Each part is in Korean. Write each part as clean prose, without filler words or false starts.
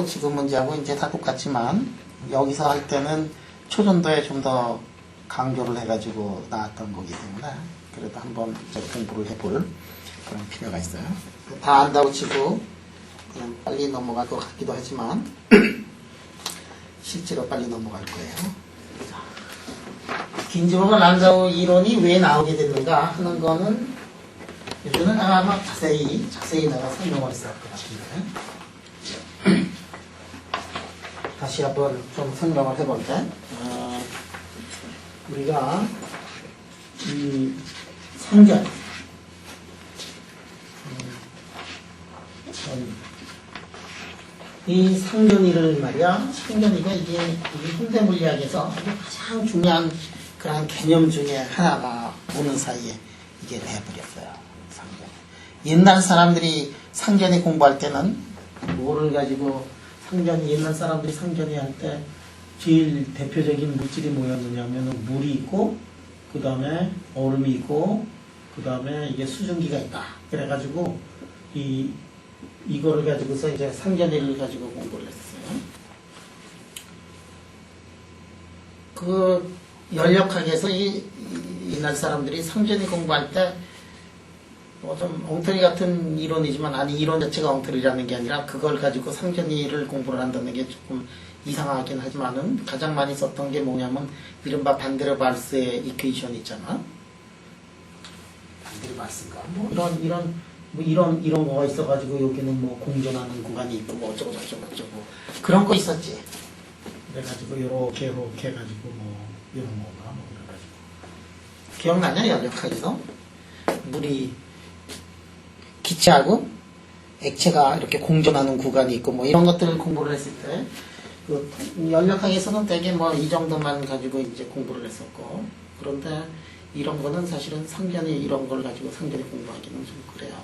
문제하고 지금 문제하고 이제 다 똑같지만 여기서 할 때는 초전도에 좀 더 강조를 해가지고 나왔던 거기 때문에 그래도 한번 이제 공부를 해볼 그런 필요가 있어요. 다 안다고 치고 그냥 빨리 넘어갈 것 같기도 하지만 실제로 빨리 넘어갈 거예요. 긴즈버그 란자우 이론이 왜 나오게 됐는가 하는 거는 요즘은 아마 자세히 내가 설명을 했을 것 같은데 다시 한번 좀 설명을 해볼게. 우리가 이 상전 이 상전이를 말이야. 상전이가 이게 현대 물리학에서 가장 중요한 그런 개념 중에 하나가 오는 사이에 이게 돼버렸어요. 상전. 옛날 사람들이 상전이 공부할 때는 뭐를 가지고 옛날 사람들이 상전이 할 때 제일 대표적인 물질이 뭐였느냐면 물이 있고 그 다음에 얼음이 있고 그 다음에 이게 수증기가 있다. 그래가지고 이거를 가지고서 이제 상전이를 가지고 공부를 했어요. 그 연력학에서 옛날 사람들이 상전이 공부할 때 뭐 좀 엉터리 같은 이론이지만 아니 이론 자체가 엉터리라는 게 아니라 그걸 가지고 상전이를 공부를 한다는 게 조금 이상하긴 하지만은 가장 많이 썼던 게 뭐냐면 이른바 반데르발스의 이퀘이션 있잖아. 반데르발스인가 뭐 이런 거가 있어가지고 여기는 뭐 공전하는 구간이 있고 뭐 어쩌고 저쩌고 그런 거 있었지. 그래가지고 요렇게 해가지고 뭐 이런 거가 뭐 그래가지고 기억나냐 연력학에서 물이 기체하고 액체가 이렇게 공존하는 구간이 있고 뭐 이런 것들을 공부를 했을 때 그 연력학에서는 대개 뭐 이 정도만 가지고 이제 공부를 했었고 그런데 이런 거는 사실은 상전이 이런 걸 가지고 상전이 공부하기는 좀 그래요.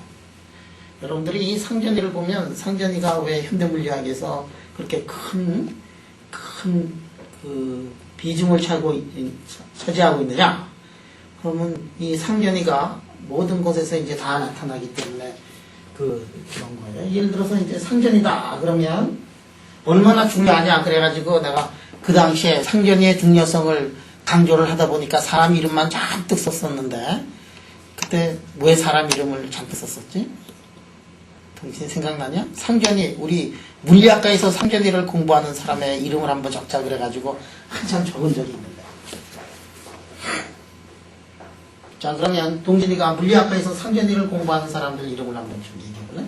여러분들이 이 상전이를 보면 상전이가 왜 현대물리학에서 그렇게 큰 그 비중을 차지하고 있느냐? 그러면 이 상전이가 모든 곳에서 이제 다 나타나기 때문에 그런 거예요. 예를 들어서 이제 상전이다 그러면 얼마나 중요하냐 그래가지고 내가 그 당시에 상전이의 중요성을 강조를 하다 보니까 사람 이름만 잔뜩 썼었는데 그때 왜 사람 이름을 잔뜩 썼었지? 당신 생각나냐? 상전이 우리 물리학과에서 상전이를 공부하는 사람의 이름을 한번 적자 그래가지고 한참 적은 적이 있는데 자 그러면 동진이가 물리학과에서 상전이를 공부하는 사람들 이름을 한번 좀 얘기해볼래?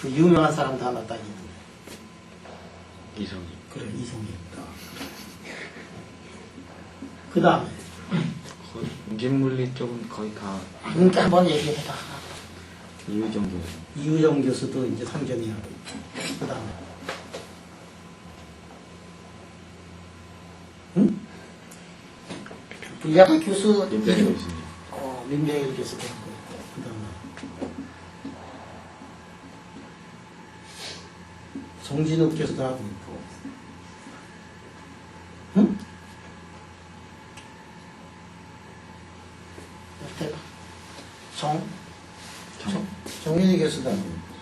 그 유명한 사람도 하나 딱 있는데 이성이. 그래 이성이 그 다음에 인진물리 쪽은 거의 다 그러니까 한번 얘기해봐. 이유정 교수도 이제 상전이하고 있고 그 다음에 응? 물리학과 교수 민병일 교수님. 민병일 교수도 하고 있고 그 다음에 정진욱 교수도 하고 있고 응? 대박 정민희 교수도 하고 있고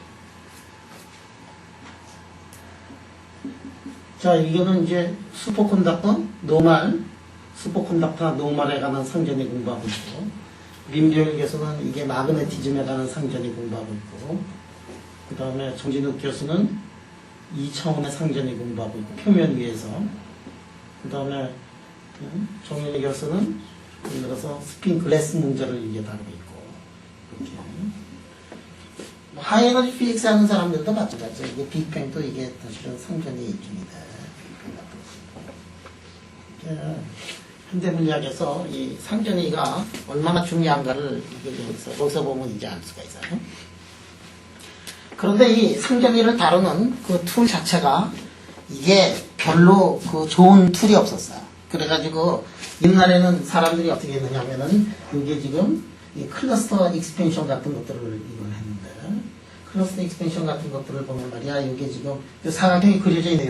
자 이거는 이제 슈퍼컨덕터 노멀에 관한 상전이 공부하고 있고 민병일 교수는 이게 마그네티즘에 관한 상전이 공부하고 있고 그 다음에 정진욱 교수는 2차원의 상전이 공부하고 있고 표면 위에서 그 다음에 정민희 교수는 예를 들어서 스핀 글래스 문제를 이제 다루고 있고 이렇게 하이에너지 피직스 하는 사람들도 마찬가지죠. 이게 빅뱅도 이게 사실은 상전이 일종이다. 현대물리학에서 이 상전이가 얼마나 중요한가를 여기서 보면 이제 알 수가 있어요. 그런데 이 상전이를 다루는 그 툴 자체가 이게 별로 그 좋은 툴이 없었어요. 그래가지고 옛날에는 사람들이 어떻게 했느냐면은 이게 지금 이 클러스터 익스펜션 같은 것들을 이걸 했는데 클러스터 익스펜션 같은 것들을 보면 말이야 이게 지금 사각형이 그려져 있네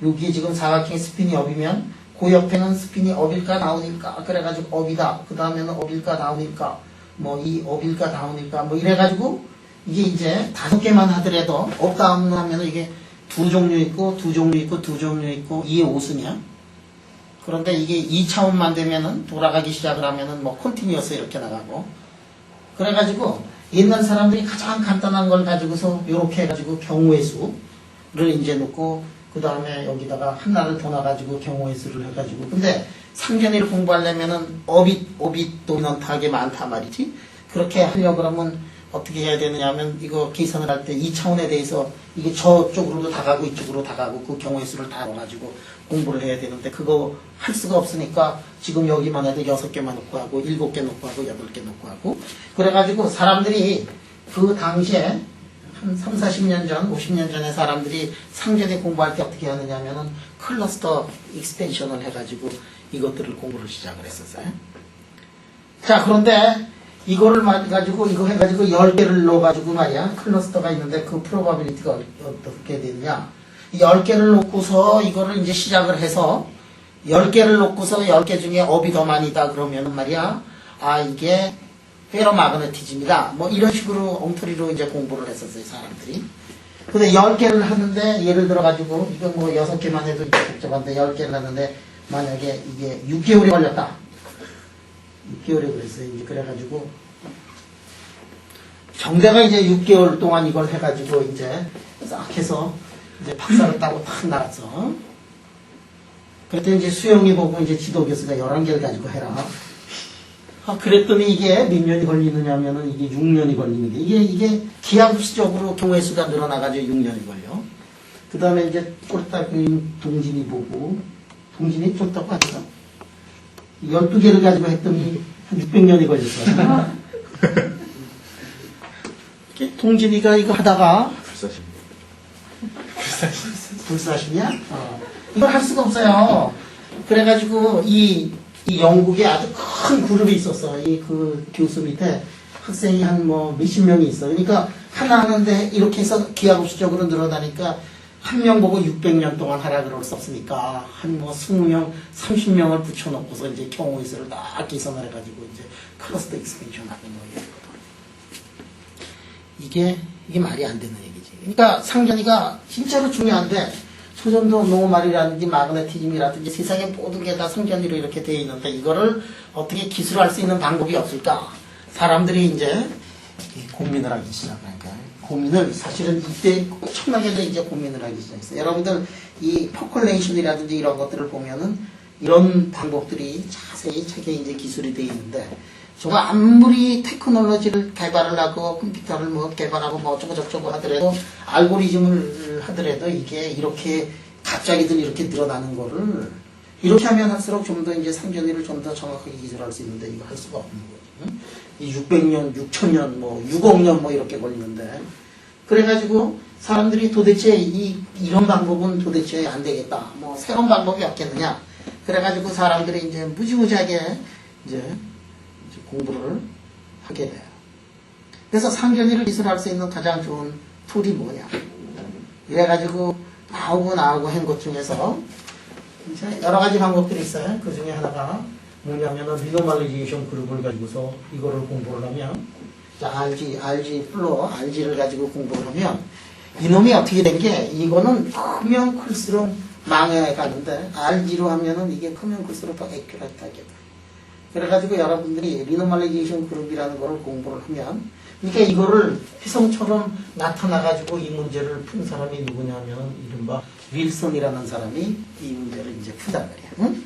여기에 지금 사각형의 스핀이 업이면 그 옆에는 스핀이 업일까 다운일까 그래가지고 업이다 그 다음에는 업일까 다운일까 뭐 이 업일까 다운일까 뭐 이래가지고 이게 이제 5개만 하더라도 업다운 하면 이게 2종류 있고 2종류 있고 2종류 있고 이게 5순이야. 그런데 이게 2차원만 되면은 돌아가기 시작을 하면은 뭐 컨티뉴어스 이렇게 나가고 그래가지고 옛날 사람들이 가장 간단한 걸 가지고서 이렇게 해가지고 경우의 수를 이제 놓고 그 다음에 여기다가 하나를 더 놔가지고 경우의 수를 해가지고 근데 상견례를 공부하려면은 어빗 도미넌트하게 많단 말이지. 그렇게 하려고 그러면 어떻게 해야 되느냐 하면 이거 계산을 할 때 2차원에 대해서 이게 저쪽으로도 다 가고 이쪽으로 다 가고 그 경우의 수를 다 넣어가지고 공부를 해야 되는데 그거 할 수가 없으니까 지금 여기만 해도 6개만 놓고 하고 7개 놓고 하고 8개 놓고 하고 그래가지고 사람들이 그 당시에 한 3, 40년 전, 50년 전에 사람들이 상견례 공부할 때 어떻게 하느냐 하면은 클러스터 익스텐션을 해가지고 이것들을 공부를 시작을 했었어요. 자, 그런데 이거를 가지고 이거 해가지고 10개를 넣어가지고 말이야 클러스터가 있는데 그 프로바빌리티가 어떻게 되느냐 10개를 놓고서 이거를 이제 시작을 해서 10개를 놓고서 10개 중에 업이 더 많이다 그러면은 말이야 아 이게 페로마그네티즘이다 뭐 이런 식으로 엉터리로 이제 공부를 했었어요 사람들이. 근데 10개를 하는데 예를 들어 가지고 이거 뭐 6개만 해도 이제 복잡한데 10개를 하는데 만약에 이게 6개월이 걸렸다 6개월에 그랬어요. 이제 그래가지고 정대가 이제 6개월 동안 이걸 해가지고 이제 싹 해서 이제 박사를 따고 탁 나갔어. 그랬더니 이제 수영이 보고 이제 지도 교수가 11개를 가지고 해라. 아, 그랬더니 이게 몇 년이 걸리느냐 하면은 이게 6년이 걸리는 게 이게 기하급수적으로 경우의 수가 늘어나가지고 6년이 걸려. 그 다음에 이제 꼴딱인 동진이 보고 동진이 쫄딱 하니까 12개를 가지고 했더니 한 600년이 걸렸어. 동진이가 이거 하다가 불사신이야? 이걸 할 수가 없어요. 그래가지고 이 영국에 아주 큰 그룹이 있었어. 이 그 교수 밑에 학생이 한 뭐 몇십 명이 있어. 그러니까 하나 하는데 이렇게 해서 기하급수적으로 늘어나니까 한 명 보고 600년 동안 하라 그럴 수 없으니까 한 뭐 20명, 30명을 붙여놓고서 이제 경우의 수를 다 계산을 해가지고 이제 클러스터 익스펜션 하는 거예요. 이게 말이 안 되는 얘기지. 그러니까 상견례가 진짜로 중요한데 초전도 노말이라든지 마그네티즘이라든지 세상의 모든 게 다 상견례로 이렇게 되어 있는데 이거를 어떻게 기술할 수 있는 방법이 없을까? 사람들이 이제 고민을 하기 시작하니까 고민을 사실은 이때 엄청나게 이제 고민을 하기 시작했어요. 여러분들 이 퍼컬레이션이라든지 이런 것들을 보면은 이런 방법들이 자세히 책에 이제 기술이 되어 있는데 정말 아무리 테크놀로지를 개발을 하고 컴퓨터를 뭐 개발하고 뭐 어쩌고 저쩌고 하더라도 알고리즘을 하더라도 이게 이렇게 갑자기들 이렇게 늘어나는 거를 이렇게 하면 할수록 좀 더 이제 상견례를 좀 더 정확하게 기술할 수 있는데 이거 할 수가 없는 거죠. 이 600년, 6000년, 뭐 6억 년 뭐 이렇게 걸리는데 그래가지고 사람들이 도대체 이런 방법은 도대체 안 되겠다. 뭐 새로운 방법이 없겠느냐. 그래가지고 사람들이 이제 무지무지하게 이제 공부를 하게 돼요. 그래서 상견례를 기술할 수 있는 가장 좋은 툴이 뭐냐. 이래가지고 나오고 한 것 중에서 이제 여러 가지 방법들이 있어요. 그 중에 하나가 뭐냐면은 리노멀리제이션 그룹을 가지고서 이거를 공부를 하면 RG 플로어, RG를 가지고 공부를 하면 이놈이 어떻게 된 게 이거는 크면 클수록 망해가는데 RG로 하면은 이게 크면 클수록 더 액큐레이트하게 돼. 그래가지고 여러분들이 리노멀리제이션 그룹이라는 거를 공부를 하면 그러니까 이거를 휘성처럼 나타나가지고 이 문제를 푼 사람이 누구냐면 이른바 윌슨이라는 사람이 이 문제를 이제 푼단 말이야. 응?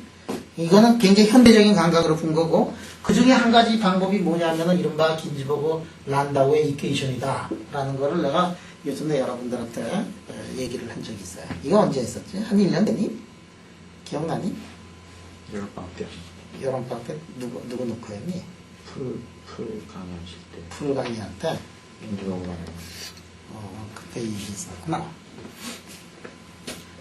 이거는 굉장히 현대적인 감각으로 푼 거고 그 중에 한 가지 방법이 뭐냐면은 이른바 긴즈버그 란다우의 이퀘이션이다 라는 거를 내가 요즘에 여러분들한테 얘기를 한 적이 있어요. 이거 언제 했었지? 한 1년 되니? 기억나니? 여름방학 때 여름방학 때 누구 놓고 했니? 풀 강의하실 때 풀 강의할 때? 민주공간 그때 일이 있었구나.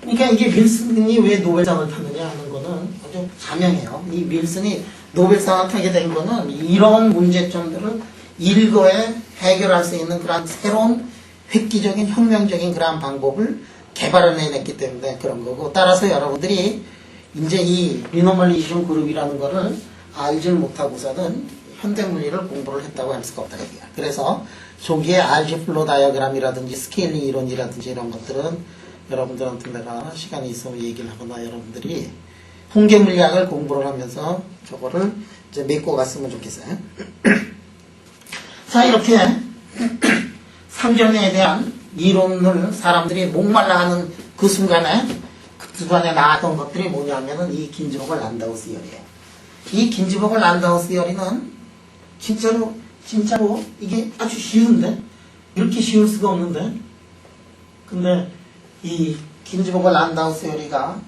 그러니까 이게 윌슨이 왜 노벨상을 타느냐 하는 거는 아주 자명해요. 이 윌슨이 노벨상을 타게 된 거는 이런 문제점들을 일거에 해결할 수 있는 그런 새로운 획기적인 혁명적인 그런 방법을 개발해냈기 때문에 그런 거고 따라서 여러분들이 이제 이 리노멀리제이션 그룹이라는 거를 알지를 못하고서는 현대물리를 공부를 했다고 할 수가 없다 얘기야. 그래서 조기의 RG 플로 다이어그램이라든지 스케일링 이론이라든지 이런 것들은 여러분들한테 내가 시간이 있으면 얘기를 하거나 여러분들이 홍계물리학을 공부를 하면서 저거를 이제 메꿔 갔으면 좋겠어요. 자, 이렇게 상전에 대한 이론을 사람들이 목말라 하는 그 순간에 나왔던 것들이 뭐냐면은 이 긴즈버그 란다우 시어리예요. 이 긴즈버그 란다우 시어리는 진짜로 이게 아주 쉬운데 이렇게 쉬울 수가 없는데 근데 이 긴즈버그 란다우 시어리가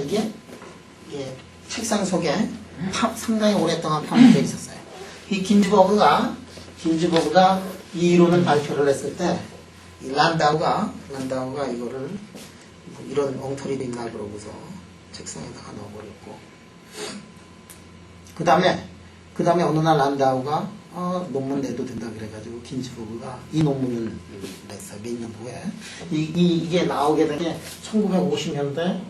이게 책상 속에 상당히 오랫동안 파묻혀 있었어요. 이 긴즈버그가 이 이론을 발표를 했을 때 이 란다우가 이거를 이런 엉터리도 있나 그러고서 책상에다가 넣어버렸고 그 다음에 어느 날 란다우가 논문 내도 된다 그래가지고 긴즈버그가 이 논문을 냈어요. 몇 년 후에 이게 나오게 된 게 1950년대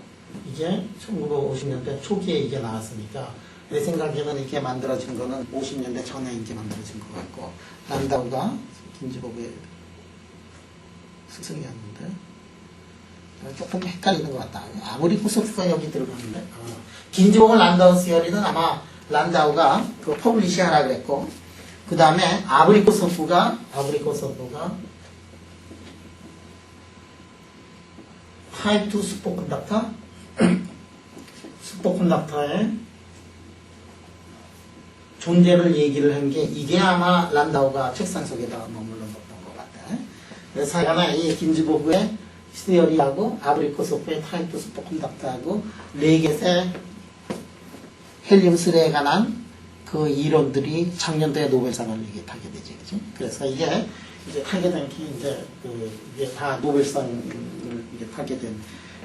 초기에 이게 나왔으니까 내 생각에는 이게 만들어진 거는 50년대 전에 이게 만들어진 것 같고 란다우가 긴즈버그의 스승이었는데 조금 헷갈리는 것 같다. 아무리 후속수가 여기 들어가는데 긴즈버그 란다우 시어리는 아마 란다우가 그 퍼블리시하라 그랬고 그 다음에 아브리코소프가 타입 2 슈퍼컨덕터의 존재를 얘기를 한 게 이게 아마 란다우가 책상 속에다가 머물러 놓았던 것 같아. 그래서 하여간에 이 긴즈버그의 시어리하고 아브리코소프의 타입 2 슈퍼컨덕터하고 레겟의 헬륨3에 관한 그 이론들이 작년도에 노벨상을 이게 타게 되지, 그지? 그래서 이게 이제 타게 된 게 이게 다 노벨상을 이게 타게 된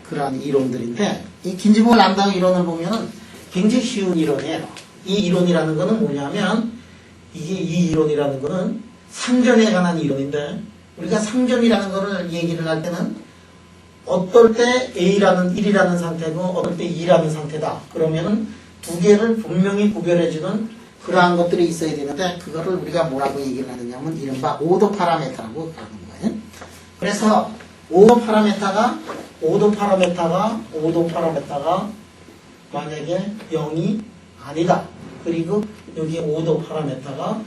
그러한 이론들인데 이 긴즈버그 란다우 이론을 보면은 굉장히 쉬운 이론이에요. 이 이론이라는 거는 뭐냐면 이 이론이라는 거는 상전에 관한 이론인데 우리가 상전이라는 거를 얘기를 할 때는 어떨 때 A라는 1이라는 상태고 어떨 때 2라는 상태다. 그러면은 두 개를 분명히 구별해주는 그러한 것들이 있어야 되는데 그거를 우리가 뭐라고 얘기를 하느냐면 이른바 오도 파라메타라고 하는 거예요. 그래서 오도 파라메타가 만약에 0이 아니다. 그리고 여기 오도 파라메타가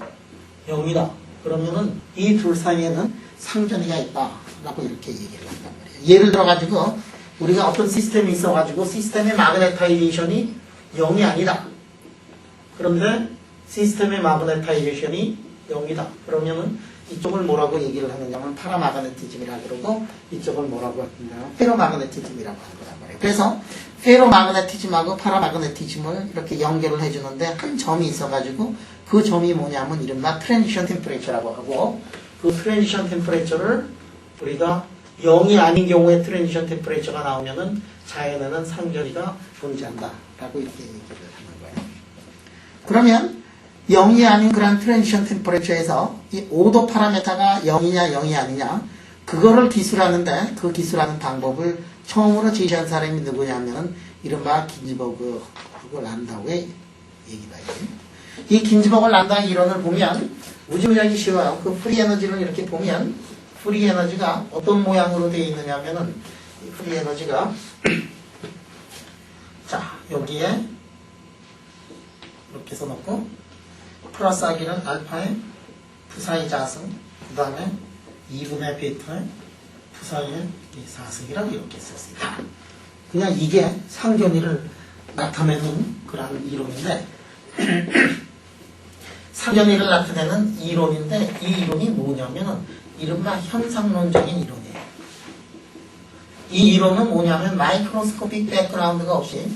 0이다. 그러면은 이 둘 사이에는 상전이가 있다라고 이렇게 얘기를 한단 말이에요. 예를 들어가지고 우리가 어떤 시스템이 있어가지고 시스템의 마그네타이제이션이 0이 아니다. 그런데 시스템의 마그네타이제이션이 0이다. 그러면은 이쪽을 뭐라고 얘기를 하느냐면 파라마그네티즘이라고 그러고 이쪽을 뭐라고 하느냐면 페로마그네티즘이라고 하는 거란 말이에요. 그래서 페로마그네티즘하고 파라마그네티즘을 이렇게 연결을 해주는데 한 점이 있어가지고 그 점이 뭐냐면 이른바 트랜지션 템퍼레이처라고 하고 그 트랜지션 템퍼레이처를 우리가 0이 아닌 경우에 트랜지션 템퍼레이처가 나오면은 자연에는 상전이가 존재한다 라고 이렇게 얘기를 하는 거예요. 그러면 0이 아닌 그런 트랜지션 템퍼레이처에서 이 오도 파라메타가 0이냐 0이 아니냐 그거를 기술하는데 그 기술하는 방법을 처음으로 제시한 사람이 누구냐면은 이른바 긴즈버그하고 란다우의 얘기다. 이 긴즈버그 란다우 이론을 보면 무지무지하게 쉬워요. 그 프리 에너지를 이렇게 보면 프리 에너지가 어떤 모양으로 되어 있느냐 하면은 이 프리 에너지가 자 여기에 이렇게 써놓고 플러스 하기는 알파의 푸사의 자승 그 다음에 2분의 베타의 푸사의 4승이라고 이렇게 썼습니다. 그냥 이게 상전이를 나타내는 그런 이론인데 상전이를 나타내는 이론인데 이 이론이 뭐냐면은 이른바 현상론적인 이론이에요. 이 이론은 뭐냐면 마이크로스코픽 백그라운드가 없이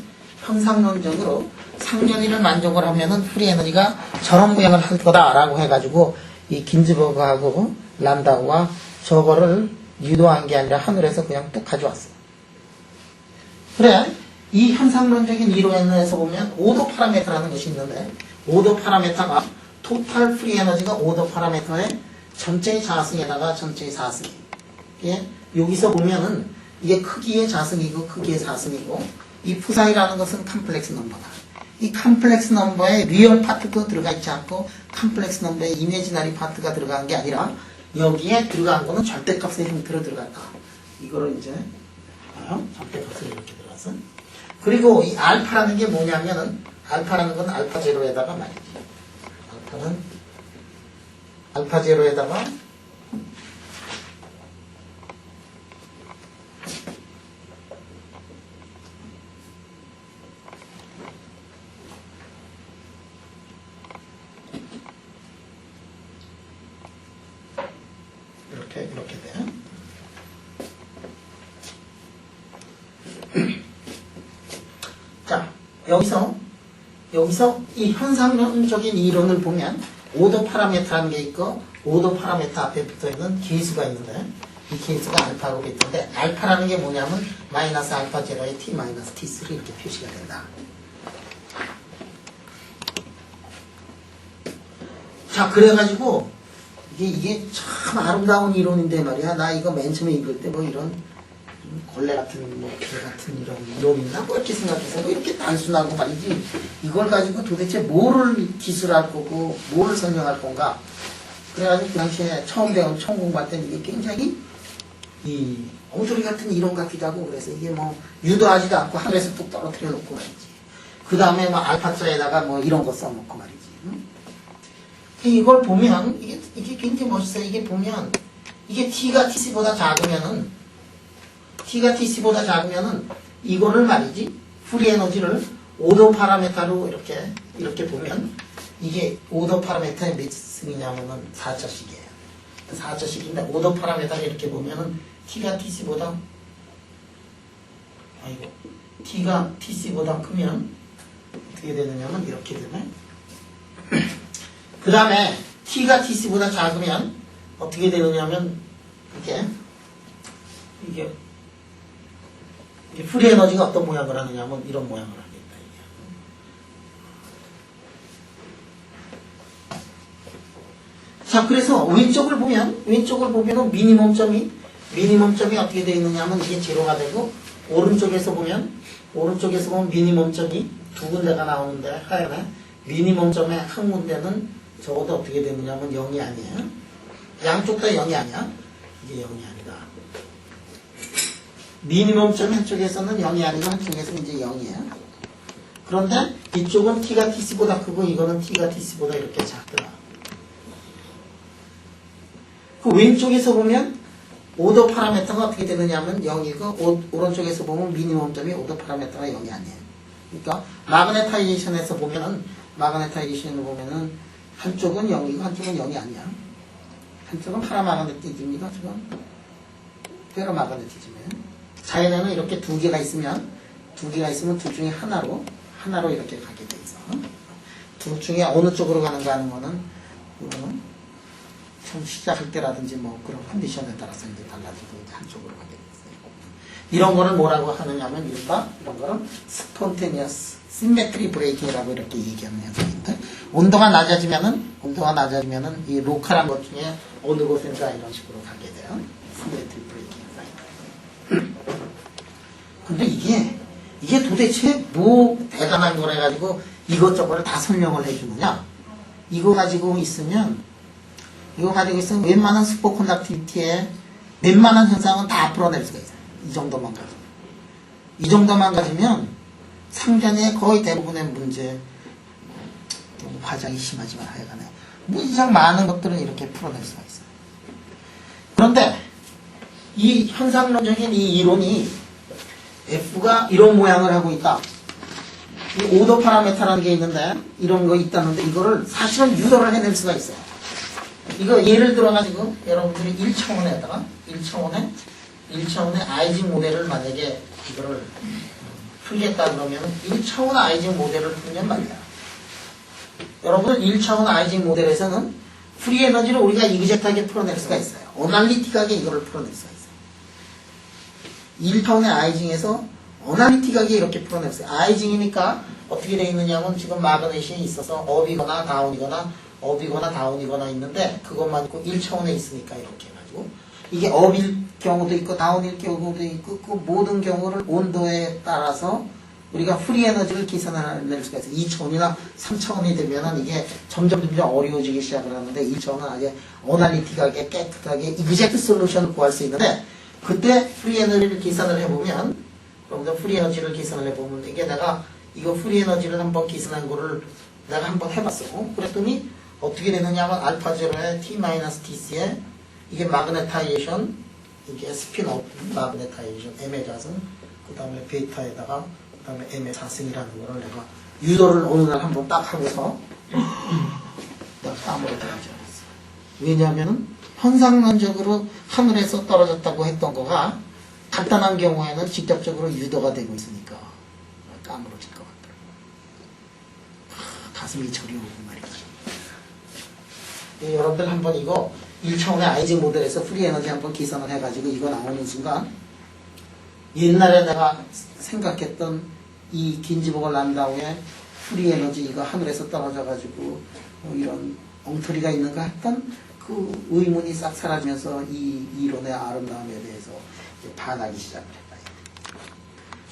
현상론적으로 상전이를 만족을 하면은 프리 에너지가 저런 모양을 할 거다라고 해가지고 이 긴즈버그하고 란다우가 저거를 유도한 게 아니라 하늘에서 그냥 뚝 가져왔어요. 그래 이 현상론적인 이론에서 보면 오도 파라메터라는 것이 있는데 오도 파라메터가 토탈 프리 에너지가 오도 파라메터의 전체의 자승에다가 전체의 사승. 예? 여기서 보면은 이게 크기의 자승이고 크기의 사승이고 이 푸사이라는 것은 컴플렉스 넘버다. 이 컴플렉스 넘버에 리얼 파트도 들어가 있지 않고 컴플렉스 넘버에 이미지너리 파트가 들어간 게 아니라 여기에 들어간 거는 절대값의 형태로 들어갔다. 이거를 이제 절대값으로 이렇게 들어가서 그리고 이 알파라는 게 뭐냐면은 알파라는 건 알파 제로에다가 말이지. 알파는 알파 제로에다가 이렇게 돼. 자, 여기서 이 현상론적인 이론을 보면 오더 파라메터라는 게 있고 오더 파라메터 앞에 붙어 있는 계수가 있는데 이 계수가 알파고 있는데 알파라는 게 뭐냐면 마이너스 알파 제로에 t 마이너스 t3 이렇게 표시가 된다. 자, 그래가지고 이게 참 아름다운 이론인데 말이야. 나 이거 맨 처음에 읽을 때 뭐 이런 걸레 같은 뭐 개 같은 이런 이론이나 뭐 이렇게 생각해서 뭐 이렇게 단순하고 말이지. 이걸 가지고 도대체 뭐를 기술할 거고 뭐를 설명할 건가. 그래가지고 그 당시에 처음 공부할 때는 이게 굉장히 이 엉터리 같은 이론 같기도 하고 그래서 이게 뭐 유도하지도 않고 하늘에서 뚝 떨어뜨려 놓고 말이지. 그 다음에 뭐 알파자에다가 뭐 이런 거 써놓고 말이지. 이걸 보면 이게 굉장히 멋있어요. 이게 보면 이게 t가 tc보다 작으면은 이거를 말이지 프리 에너지를 오더 파라메터로 이렇게 보면 이게 오더 파라메터의 몇 승이냐면은 4차식이에요. 4차식인데 오더 파라메터를 이렇게 보면은 t가 tc보다 크면 어떻게 되느냐면 이렇게 되네. 그 다음에 t가 tc보다 작으면 어떻게 되느냐면 이게 프리 에너지가 어떤 모양을 하느냐면 이런 모양을 하겠다. 이게. 자, 그래서 왼쪽을 보면은 미니멈점이 어떻게 되어 있느냐면 이게 제로가 되고 오른쪽에서 보면 미니멈점이 두 군데가 나오는데 하얀에 미니멈점의 한 군데는 적어도 어떻게 되느냐면 0이 아니에요. 양쪽 다 0이 아니야. 이게 0이 아니다. 미니멈점 한쪽에서는 0이 아니고 한쪽에서는 이제 0이에요. 그런데 이쪽은 t가 tc보다 크고 이거는 t가 tc보다 이렇게 작더라. 그 왼쪽에서 보면 오더 파라메터가 어떻게 되느냐면 0이고 오른쪽에서 보면 미니멈점이 오더 파라메터가 0이 아니에요. 그러니까 마그네타이제이션에서 보면은 한쪽은 0이고 한쪽은 0이 아니야. 한쪽은 파라마그네티즘이고 한쪽은 페로마그네티즘이에요. 자연에는 이렇게 두 개가 있으면 둘 중에 하나로 이렇게 가게 돼 있어. 둘 중에 어느 쪽으로 가는가 하는 거는 이거는 처음 시작할 때라든지 뭐 그런 컨디션에 따라서 이제 달라지고 이제 한쪽으로 가게 돼 있어요. 이런 거를 뭐라고 하느냐면 이런 거는 스폰테니어스 시메트리 브레이킹이라고 이렇게 얘기하는 현상인데 온도가 낮아지면은 이 로컬한 것 중에 어느 곳인가 이런 식으로 가게 돼요. 시메트리 브레이킹 현상입니다. 근데 이게 도대체 뭐 대단한 거래 가지고 이것저것을 다 설명을 해주느냐? 이거 가지고 있으면 웬만한 슈퍼컨덕티비티의 웬만한 현상은 다 풀어낼 수가 있어요. 이 정도만 가지면 상견의 거의 대부분의 문제, 너무 과장이 심하지만 하여간에 무지장 많은 것들은 이렇게 풀어낼 수가 있어요. 그런데 이 현상론적인 이 이론이 F가 이런 모양을 하고 있다. 이 오더 파라메터라는 게 있는데 이런 거 있다는데 이거를 사실은 유도를 해낼 수가 있어요. 이거 예를 들어가지고 여러분들이 1차원의 아이징 모델을 만약에 이거를 풀겠다 그러면 1차원 아이징 모델을 풀면 말이야. 여러분 1차원 아이징 모델에서는 프리 에너지를 우리가 이그젝트하게 풀어낼 수가 있어요. 어널리틱하게 이거를 풀어낼 수가 있어요. 1차원의 아이징에서 어널리틱하게 이렇게 풀어낼 수 있어요. 아이징이니까 어떻게 되어 있느냐면 지금 마그넷이 있어서 업이거나 다운이거나 있는데 그것만 있고 1차원에 있으니까 이렇게 해가지고 이게 업일 경우도 있고 다운일 경우도 있고 그 모든 경우를 온도에 따라서 우리가 프리 에너지를 계산해낼 수가 있어요. 2차원이나 3차원이 되면은 이게 점점 어려워지기 시작을 하는데 2차원은 아주 어날리틱하게 깨끗하게 이그젝트 솔루션을 구할 수 있는데 그때 프리 에너지를 계산을 해보면 여러분들 프리 에너지를 계산을 해보면 이게 내가 이거 프리 에너지를 한번 계산한 거를 내가 한번 해봤어. 그랬더니 어떻게 되느냐 하면 알파 제로에 t-tc에 이게 마그네타이제이션 이게 스피너 마그네타이제이션 M의 자승 그 다음에 베타에다가 그 다음에 M의 자승이라는 거를 내가 유도를 어느 날 한번 딱 하고서 내가 까먹어 들어가지 않았어. 왜냐하면 현상론적으로 하늘에서 떨어졌다고 했던 거가 간단한 경우에는 직접적으로 유도가 되고 있으니까 까무러질 것 같더라고. 가슴이 저리오고 말이지. 여러분들 한번 이거 1차원의 아이징 모델에서 프리 에너지 한번 계산을 해가지고 이거 나오는 순간 옛날에 내가 생각했던 이 긴지버거 란다우의 프리 에너지 이거 하늘에서 떨어져가지고 이런 엉터리가 있는가 했던 그 의문이 싹 사라지면서 이 이론의 아름다움에 대해서 이제 반하기 시작을 했다.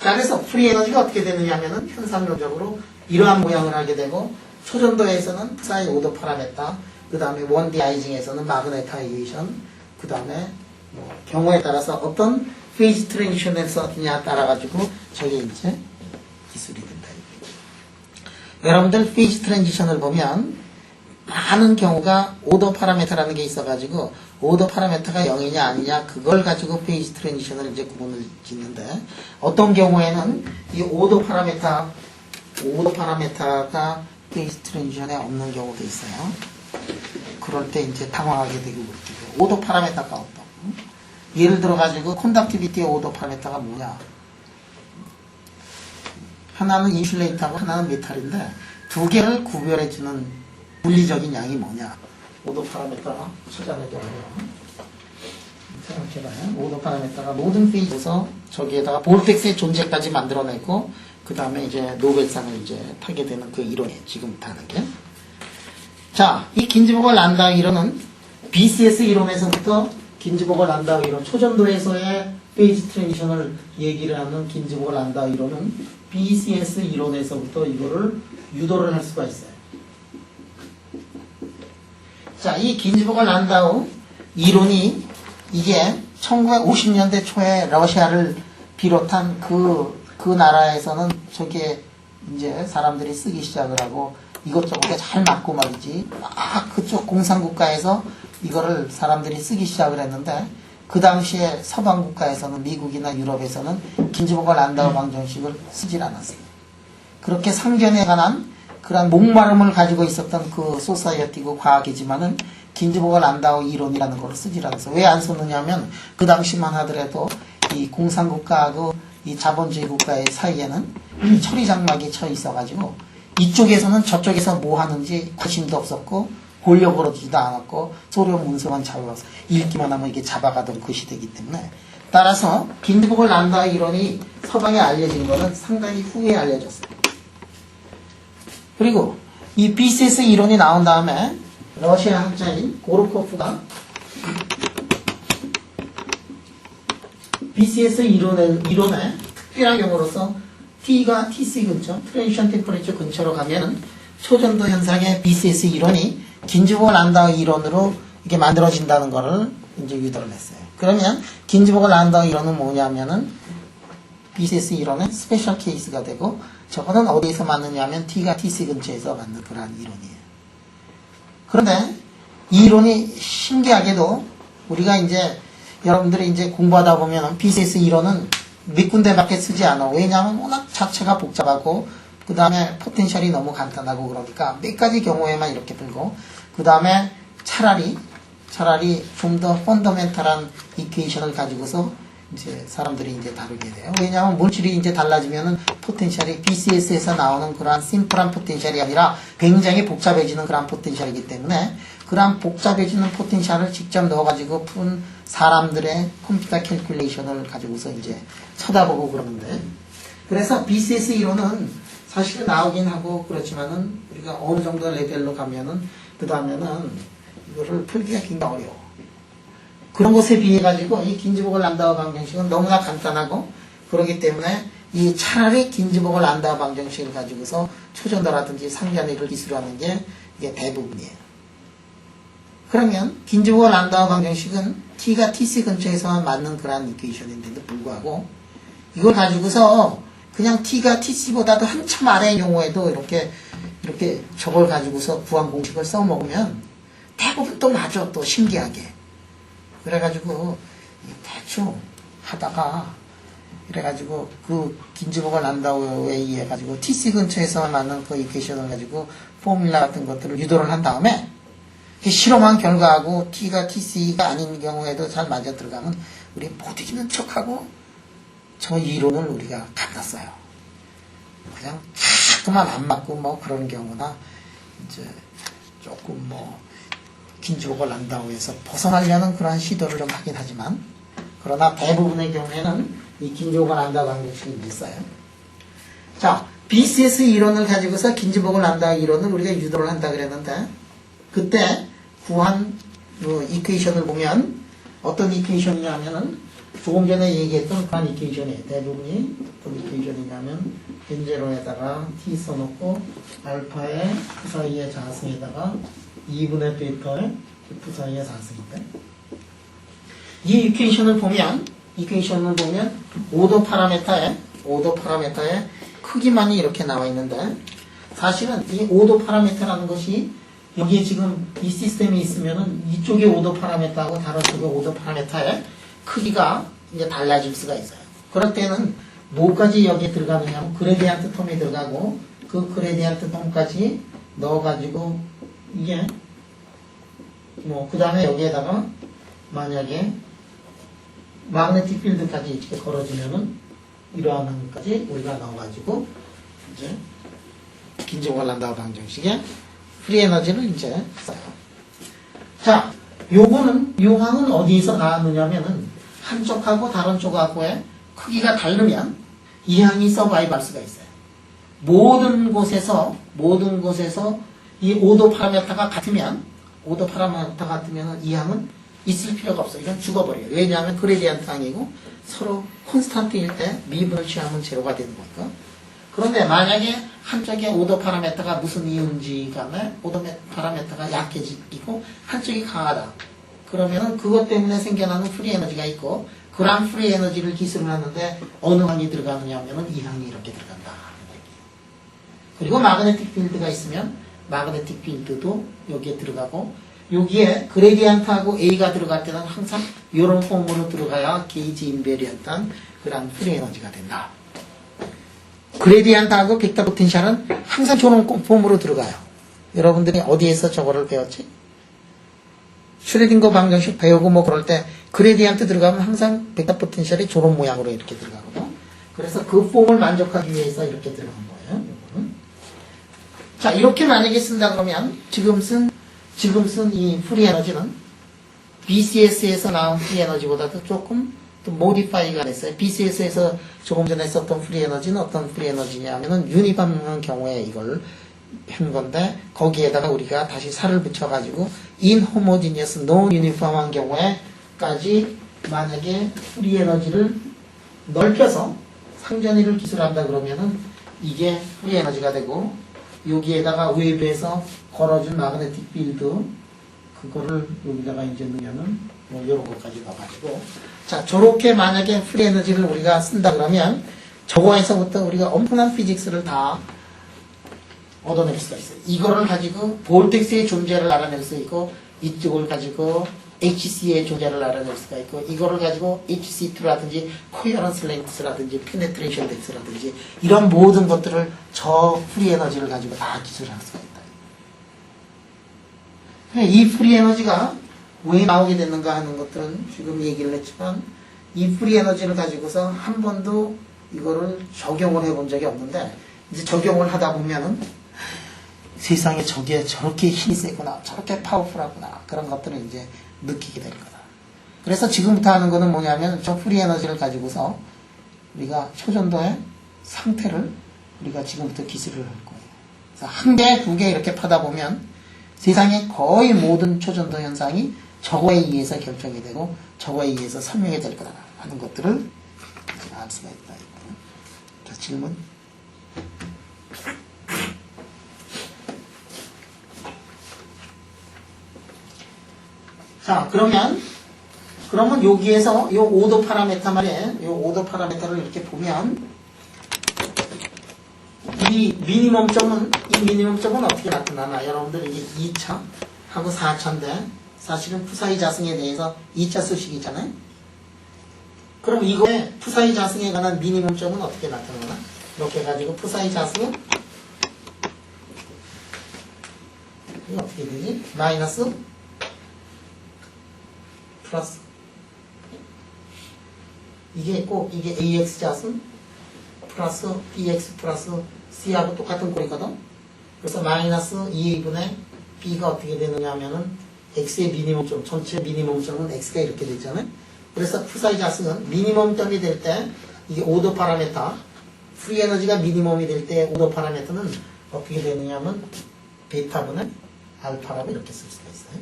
자, 그래서 프리 에너지가 어떻게 되느냐 하면은 현상론적으로 이러한 모양을 하게 되고 초전도에서는 사이 오더 파라메타 그 다음에 원디 아이징에서는 마그네타이제이션 그 다음에 뭐 경우에 따라서 어떤 페이지 트랜지션을 썼느냐에 따라 가지고 저게 이제 기술이 된다. 여러분들 페이지 트랜지션을 보면 많은 경우가 오더 파라메터라는 게 있어가지고 오더 파라메터가 0이냐 아니냐 그걸 가지고 페이지 트랜지션을 이제 구분을 짓는데 어떤 경우에는 이 오더 파라메터가 페이지 트랜지션에 없는 경우도 있어요. 그럴 때 이제 당황하게 되고 그렇게 오더 파라메터가 없다. 예를 들어가지고 컨덕티비티의 오더 파라메터가 뭐냐? 하나는 인슐레이터하고 하나는 메탈인데 두 개를 구별해주는 물리적인 양이 뭐냐? 오더 파라메터가 찾아내기 어려워요. 생각해봐요. 오더 파라메터가 모든 페이지에서 저기에다가 볼텍스의 존재까지 만들어내고 그 다음에 이제 노벨상을 이제 타게 되는 그 이론이에요. 지금부터 하는 게. 자, 이 긴즈버거 란다우 이론은 BCS 이론에서부터 긴즈버거 란다우 이론, 초전도에서의 페이지 트랜지션을 얘기를 하는 긴즈버거 란다우 이론은 BCS 이론에서부터 이거를 유도를 할 수가 있어요. 자, 이 긴즈버거 란다우 이론이 이게 1950년대 초에 러시아를 비롯한 그 나라에서는 저게 이제 사람들이 쓰기 시작을 하고 이것저것 잘 맞고 말이지. 막 그쪽 공산국가에서 이거를 사람들이 쓰기 시작을 했는데 그 당시에 서방국가에서는 미국이나 유럽에서는 긴즈버거 란다우 방정식을 쓰질 않았어요. 그렇게 상견에 관한 그런 목마름을 가지고 있었던 그 소사이어티고 과학이지만은 긴즈버거 란다우 이론이라는 걸 쓰질 않았어요. 왜 안 썼느냐 하면 그 당시만 하더라도 이 공산국가하고 이 자본주의 국가의 사이에는 처리 장막이 쳐 있어가지고 이쪽에서는 저쪽에서 뭐 하는지 관심도 없었고 보려고 그러지도 않았고 서로 문서만 잡아서 읽기만 하면 이게 잡아가던 그 시대이기 때문에 따라서 긴즈버거 란다우 이론이 서방에 알려진 거는 상당히 후에 알려졌어요. 그리고 이 BCS 이론이 나온 다음에 러시아 학자인 고르코프가 BCS 이론의 특별한 경우로서 T가 TC 근처, 트랜지션 템퍼레이처 근처로 가면은 초전도 현상의 BCS 이론이 긴즈버거 란다우 이론으로 이게 만들어진다는 거를 이제 유도를 했어요. 그러면 긴즈버거 란다우 이론은 뭐냐면은 BCS 이론의 스페셜 케이스가 되고 저거는 어디에서 맞느냐면 T가 TC 근처에서 맞는 그런 이론이에요. 그런데 이 이론이 신기하게도 우리가 이제 여러분들이 이제 공부하다 보면 BCS 이론은 몇 군데밖에 쓰지 않아. 왜냐하면 워낙 자체가 복잡하고 그 다음에 포텐셜이 너무 간단하고 그러니까 몇 가지 경우에만 이렇게 들고 그 다음에 차라리 좀 더 펀더멘탈한 이퀘이션을 가지고서 이제 사람들이 이제 다루게 돼요. 왜냐하면 물질이 이제 달라지면은 포텐셜이 BCS에서 나오는 그러한 심플한 포텐셜이 아니라 굉장히 복잡해지는 그런 포텐셜이기 때문에 그런 복잡해지는 포텐셜을 직접 넣어가지고 푼 사람들의 컴퓨터 캘큘레이션을 가지고서 이제 쳐다보고 그러는데 그래서 BCS 이론은 사실 나오긴 하고 그렇지만은 우리가 어느 정도 레벨로 가면은 그 다음에는 이거를 풀기가 굉장히 어려워. 그런 것에 비해 가지고 이 긴즈버거 란다우 방정식은 너무나 간단하고 그렇기 때문에 이 차라리 긴즈보글 란다우 방정식을 가지고서 초전도라든지 상전이를 기술하는 게 이게 대부분이에요. 그러면 긴즈보글 란다우 방정식은 t가 tc 근처에서만 맞는 그런 이퀘이션인데도 불구하고 이걸 가지고서 그냥 t가 tc보다도 한참 아래의 경우에도 이렇게 저걸 가지고서 구한 공식을 써먹으면 대부분 또 맞아. 또 신기하게. 그래가지고 대충 하다가 그래가지고 그 긴즈보글 란다우에 의해 가지고 tc 근처에서 맞는 그 이퀘이션을 가지고 포뮬라 같은 것들을 유도를 한 다음에 실험한 결과하고 t가 tc가 아닌 경우에도 잘 맞아 들어가면 우리 못 이기는 척하고 저 이론을 우리가 갖다 써요. 그냥 자꾸만 안 맞고 뭐 그런 경우나 이제 조금 뭐 긴즈보글 란다우에서 벗어나려는 그런 시도를 좀 하긴 하지만 그러나 대부분의 경우에는 이 긴즈보글 란다우 방정식이 있어요. 자, BCS 이론을 가지고서 긴즈보글 란다우 이론을 우리가 유도를 한다 그랬는데 그때 구한 그 이퀘이션을 보면 어떤 이퀘이션이냐면은 조금 전에 얘기했던 그런 이퀘이션이에요. 대부분이 어떤 이퀘이션이냐면 n0에다가 t 써놓고 알파의 f 사이의 자승에다가 2분의 베타의 f 사이의 자승인데 이 이퀘이션을 보면 오더 파라메타의 크기만이 이렇게 나와 있는데 사실은 이 오더 파라메타라는 것이 여기에 지금 이 시스템이 있으면은 이쪽의 오더 파라메타하고 다른 쪽의 오더 파라메타의 크기가 이제 달라질 수가 있어요. 그럴 때는 뭐까지 여기에 들어가느냐면 그레디언트 텀이 들어가고 그 그레디언트 텀까지 넣어가지고 이게 뭐 그 다음에 여기에다가 만약에 마그네틱 필드까지 이렇게 걸어주면은 이러한 것까지 우리가 넣어가지고 이제 긴즈보글 란다우 방정식에 프리 에너지를 이제 써요. 자, 요항은 어디서 나왔느냐면은 한쪽하고 다른 쪽하고의 크기가 다르면 이 항이 서바이브 할 수가 있어요. 모든 곳에서 이 오도 파라메타가 같으면 이 항은 있을 필요가 없어요. 이건 죽어버려요. 왜냐하면 그레디언트 항이고 서로 콘스탄트일 때 미분을 취하면 제로가 되는 거니까. 그런데 만약에 한쪽에 오더 파라메타가 무슨 이유인지 간에 오더 파라메타가 약해지고 한쪽이 강하다. 그러면은 그것 때문에 생겨나는 프리 에너지가 있고 그런 프리 에너지를 기술을 하는데 어느 항이 들어가느냐 하면은 이 항이 이렇게 들어간다. 그리고 마그네틱 필드가 있으면 마그네틱 필드도 여기에 들어가고 여기에 그레디언트하고 A가 들어갈 때는 항상 이런 폼으로 들어가야 게이지 인베리언트한 그런 프리 에너지가 된다. 그레디언트하고 벡터 포텐셜은 항상 저런 폼으로 들어가요. 여러분들이 어디에서 저거를 배웠지? 슈레딩거 방정식 배우고 뭐 그럴 때 그레디언트 들어가면 항상 벡터 포텐셜이 저런 모양으로 이렇게 들어가거든요. 그래서 그 폼을 만족하기 위해서 이렇게 들어간 거예요. 이거는. 자, 이렇게 만약에 쓴다 그러면 지금 쓴 이 프리 에너지는 BCS에서 나온 프리 에너지보다도 조금 또 모디파이가 됐어요. BCS에서 조금 전에 썼던 프리 에너지는 어떤 프리 에너지냐면은 유니밤한 경우에 이걸 한 건데 거기에다가 우리가 다시 살을 붙여가지고 인호모지니어스 노 유니폼한 경우에까지 만약에 프리 에너지를 넓혀서 상전이를 기술한다 그러면은 이게 프리 에너지가 되고 여기에다가 웨이브에서 걸어준 마그네틱 필드 그거를 여기다가 이제 넣으면은 뭐 이런 것까지 넣어가지고 자 저렇게 만약에 프리 에너지를 우리가 쓴다 그러면 저거에서부터 우리가 엄청난 피직스를 다 얻어낼 수가 있어요. 이거를 가지고 볼텍스의 존재를 알아낼 수 있고 이쪽을 가지고 HC의 존재를 알아낼 수가 있고 이거를 가지고 HC2라든지 코어런스 랭스라든지 페네트레이션 덱스라든지 이런 모든 것들을 저 프리 에너지를 가지고 다 기술할 수가 있다. 이 프리 에너지가 왜 나오게 됐는가 하는 것들은 지금 얘기를 했지만 이 프리 에너지를 가지고서 한 번도 이거를 적용을 해본 적이 없는데 이제 적용을 하다 보면은 세상에 저게 저렇게 힘이 세구나 저렇게 파워풀하구나 그런 것들을 이제 느끼게 될 거다. 그래서 지금부터 하는 거는 뭐냐면 저 프리 에너지를 가지고서 우리가 초전도의 상태를 우리가 지금부터 기술을 할 거예요. 그래서 한 개, 두 개 이렇게 파다 보면 세상의 거의 모든 초전도 현상이 저거에 의해서 결정이 되고 저거에 의해서 설명이 될 거다 하는 것들을 알 수가 있다. 자, 질문. 자, 그러면 여기에서 요 오도 파라메타 말이에요. 요 오도 파라메타를 이렇게 보면 이 미니멈점은 어떻게 나타나나? 여러분들 이게 2차 하고 4차인데 사실은 푸사이 자승에 대해서 2차 수식이잖아요. 그럼 이거에 푸사이 자승에 관한 미니멈점은 어떻게 나타나나? 이렇게 해가지고 푸사이 자승은 이게 어떻게 되지? 마이너스 플러스 이게 있고 이게 AX 자승 플러스 BX 플러스 C하고 똑같은 꼴이거든. 그래서 마이너스 2분의 B가 어떻게 되느냐 하면은 X의 미니멈점, 전체 미니멈점은 X가 이렇게 되잖아요. 그래서 푸사이 자승은 미니멈점이 될 때 이게 오더 파라메타, 프리 에너지가 미니멈이 될 때 오더 파라메타는 어떻게 되느냐 하면 베타분의 알파라고 이렇게 쓸 수가 있어요.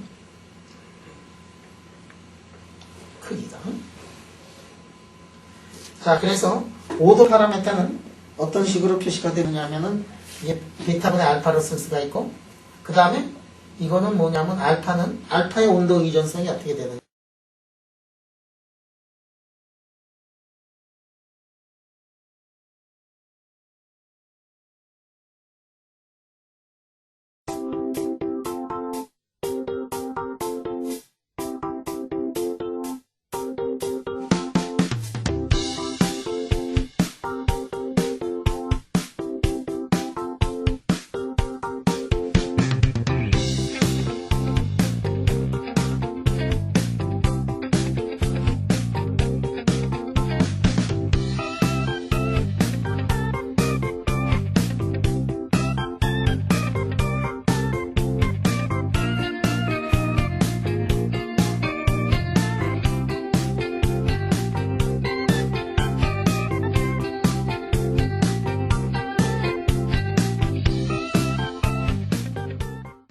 크기가. 자, 그래서 오더 파라메타는 어떤 식으로 표시가 되느냐 하면은 이게 베타분의 알파로 쓸 수가 있고, 그 다음에 이거는 뭐냐면 알파의 온도 이전성이 어떻게 되느냐.